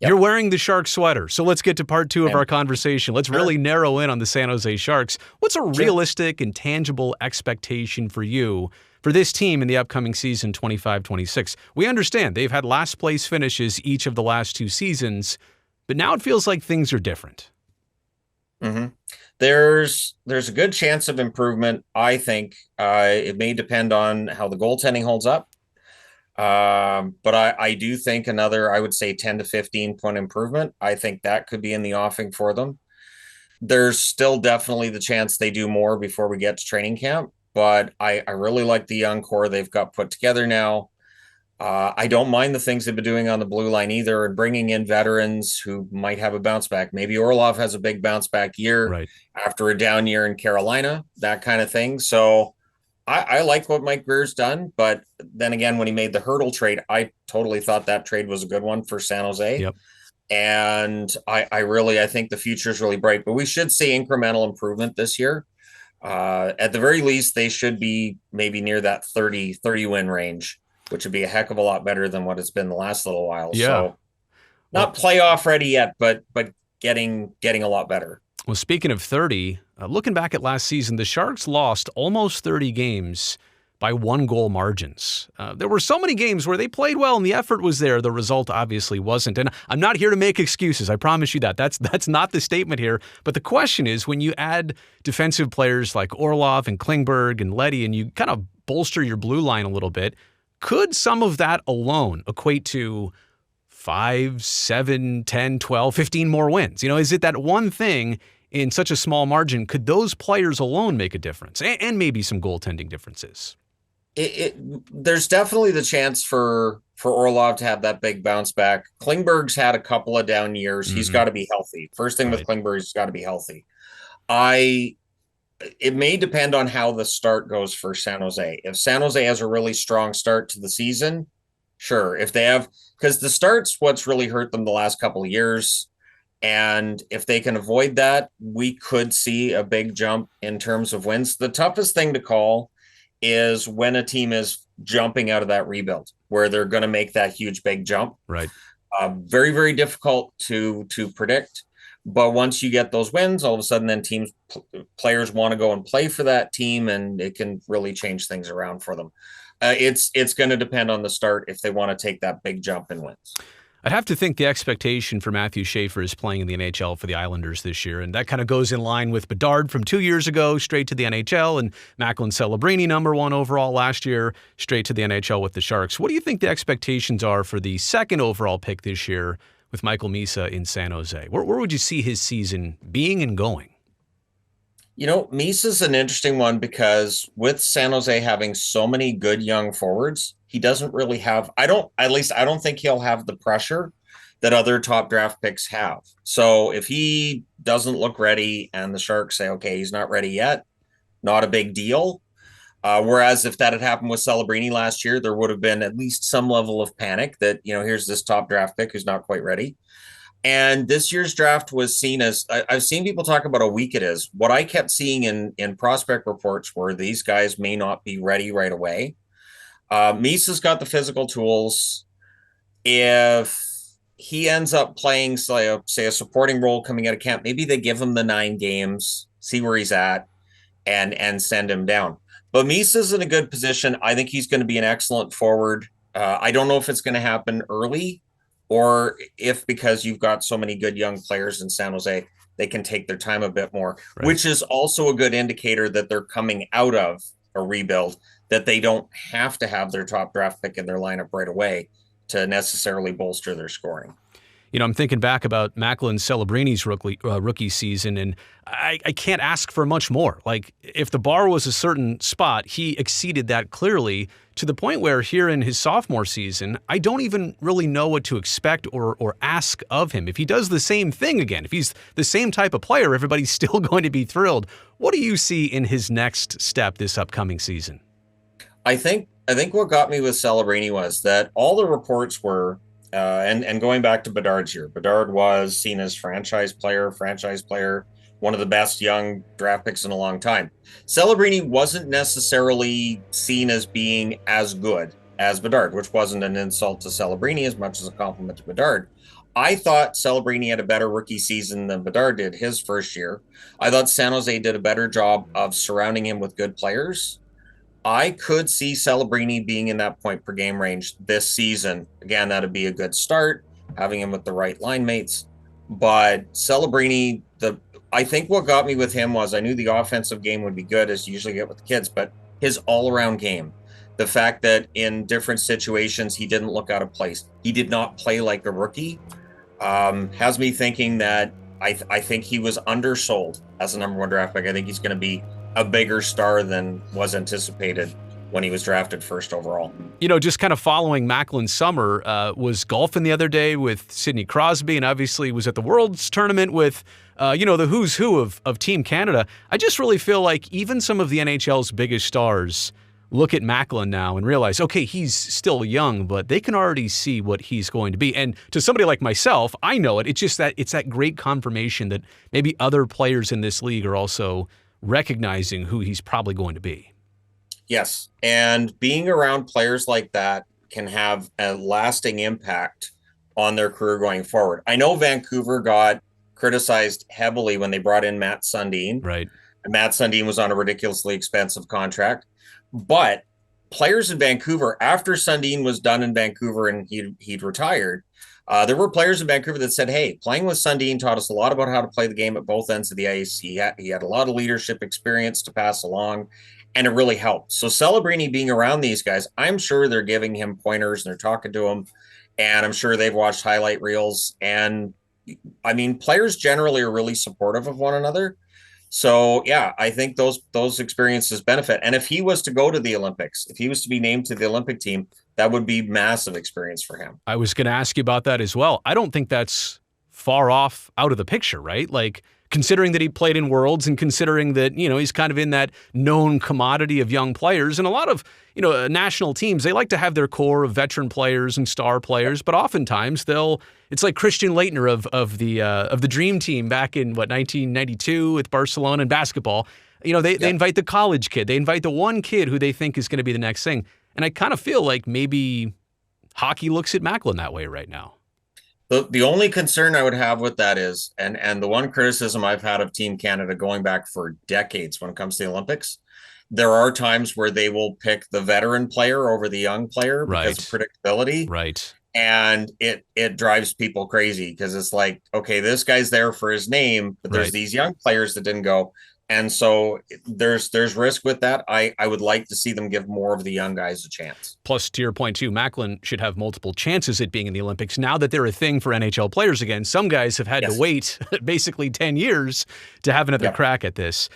You're Yep. wearing the Shark sweater. So let's get to part two of And our conversation. Let's sure, really narrow in on the San Jose Sharks. What's a sure. realistic and tangible expectation for you for this team in the upcoming season 25-26? We understand they've had last place finishes each of the last two seasons, but now it feels like things are different. hmm there's a good chance of improvement. I think it may depend on how the goaltending holds up. But I do think another, I would say 10 to 15 point improvement. I think that could be in the offing for them. There's still definitely the chance they do more before we get to training camp, but I really like the young core they've got put together now. I don't mind the things they've been doing on the blue line either, and bringing in veterans who might have a bounce back. Maybe Orlov has a big bounce back year Right. after a down year in Carolina, that kind of thing. So I like what Mike Greer's done, but then again, when he made the Hurdle trade, I totally thought that trade was a good one for San Jose. Yep. And I think the future is really bright, but we should see incremental improvement this year. At the very least, they should be maybe near that 30 win range, which would be a heck of a lot better than what it's been the last little while. Yeah. So Well, not playoff ready yet, but getting a lot better. Well, speaking of 30, looking back at last season, the Sharks lost almost 30 games by 1-goal margins. There were so many games where they played well and the effort was there. The result obviously wasn't. And I'm not here to make excuses. I promise you that. That's not the statement here. But the question is, when you add defensive players like Orlov and Klingberg and Leddy and you kind of bolster your blue line a little bit, could some of that alone equate to 5, 7, 10, 12, 15 more wins? Is it that one thing in such a small margin? Could those players alone make a difference, and maybe some goaltending differences? There's definitely the chance for Orlov to have that big bounce back. Klingberg's had a couple of down years. He's Mm-hmm. got to be healthy. First thing with Right. Klingberg, he's got to be healthy. I It may depend on how the start goes for San Jose. If San Jose has a really strong start to the season, sure. If they have, because the start's what's really hurt them the last couple of years. And if they can avoid that, we could see a big jump in terms of wins. The toughest thing to call is when a team is jumping out of that rebuild, where they're going to make that huge big jump. Right. Very, very difficult to predict. But once you get those wins, all of a sudden, then players want to go and play for that team, and it can really change things around for them. It's going to depend on the start if they want to take that big jump in wins. I'd have to think the expectation for Matthew Schaefer is playing in the NHL for the Islanders this year, and that kind of goes in line with Bedard from 2 years ago, straight to the NHL, and Macklin Celebrini, #1 overall last year, straight to the NHL with the Sharks. What do you think the expectations are for the second overall pick this year with Michael Misa in San Jose? Where would you see his season being and going? Misa's an interesting one because with San Jose having so many good young forwards, he doesn't really have, I don't think he'll have the pressure that other top draft picks have. So if he doesn't look ready and the Sharks say, okay, he's not ready yet, not a big deal. Whereas if that had happened with Celebrini last year, there would have been at least some level of panic that, here's this top draft pick who's not quite ready. And this year's draft was seen as, I've seen people talk about how weak it is. What I kept seeing in prospect reports were these guys may not be ready right away. Misa's got the physical tools. If he ends up playing, say, a supporting role coming out of camp, maybe they give him the 9 games, see where he's at, and send him down. But Misa's in a good position. I think he's going to be an excellent forward. I don't know if it's going to happen early or if because you've got so many good young players in San Jose, they can take their time a bit more, Right. which is also a good indicator that they're coming out of a rebuild, that they don't have to have their top draft pick in their lineup right away to necessarily bolster their scoring. I'm thinking back about Macklin Celebrini's rookie season, and I can't ask for much more. Like, if the bar was a certain spot, he exceeded that clearly to the point where here in his sophomore season, I don't even really know what to expect or ask of him. If he does the same thing again, if he's the same type of player, everybody's still going to be thrilled. What do you see in his next step this upcoming season? I think what got me with Celebrini was that all the reports were, and going back to Bedard's year, Bedard was seen as franchise player, one of the best young draft picks in a long time. Celebrini wasn't necessarily seen as being as good as Bedard, which wasn't an insult to Celebrini as much as a compliment to Bedard. I thought Celebrini had a better rookie season than Bedard did his first year. I thought San Jose did a better job of surrounding him with good players. I could see Celebrini being in that point per game range this season. Again, that'd be a good start, having him with the right line mates. But Celebrini, I think what got me with him was I knew the offensive game would be good, as you usually get with the kids, but his all-around game, the fact that in different situations he didn't look out of place, he did not play like a rookie, has me thinking that I think he was undersold as a number one draft pick. I think he's going to be a bigger star than was anticipated when he was drafted first overall. Just kind of following Macklin's summer, was golfing the other day with Sidney Crosby, and obviously was at the World's Tournament with, the who's who of Team Canada. I just really feel like even some of the NHL's biggest stars look at Macklin now and realize, okay, he's still young, but they can already see what he's going to be. And to somebody like myself, I know it. It's just that it's that great confirmation that maybe other players in this league are also recognizing who he's probably going to be. Yes. And being around players like that can have a lasting impact on their career going forward. I know Vancouver got criticized heavily when they brought in Matt Sundin. Right. And Matt Sundin was on a ridiculously expensive contract. But players in Vancouver, after Sundin was done in Vancouver and he'd retired, there were players in Vancouver that said, hey, playing with Sundin taught us a lot about how to play the game at both ends of the ice. He had a lot of leadership experience to pass along, and it really helped. So Celebrini being around these guys, I'm sure they're giving him pointers and they're talking to him, and I'm sure they've watched highlight reels. And I mean, players generally are really supportive of one another. So yeah, I think those experiences benefit. And if he was to go to the Olympics, if he was to be named to the Olympic team, that would be massive experience for him. I was going to ask you about that as well. I don't think that's far off out of the picture, right? Like, considering that he played in Worlds and considering that, he's kind of in that known commodity of young players, and a lot of, national teams, they like to have their core of veteran players and star players, but oftentimes it's like Christian Leitner of the Dream Team back in 1992 with Barcelona and basketball. They invite the college kid. They invite the one kid who they think is going to be the next thing. And I kind of feel like maybe hockey looks at Macklin that way right now. The only concern I would have with that is, and the one criticism I've had of Team Canada going back for decades when it comes to the Olympics, there are times where they will pick the veteran player over the young player because of predictability. Right. And it drives people crazy because it's like, okay, this guy's there for his name, but there's these young players that didn't go. And so there's risk with that. I would like to see them give more of the young guys a chance. Plus, to your point too, Macklin should have multiple chances at being in the Olympics. Now that they're a thing for NHL players again, some guys have had to wait basically 10 years to have another crack at this.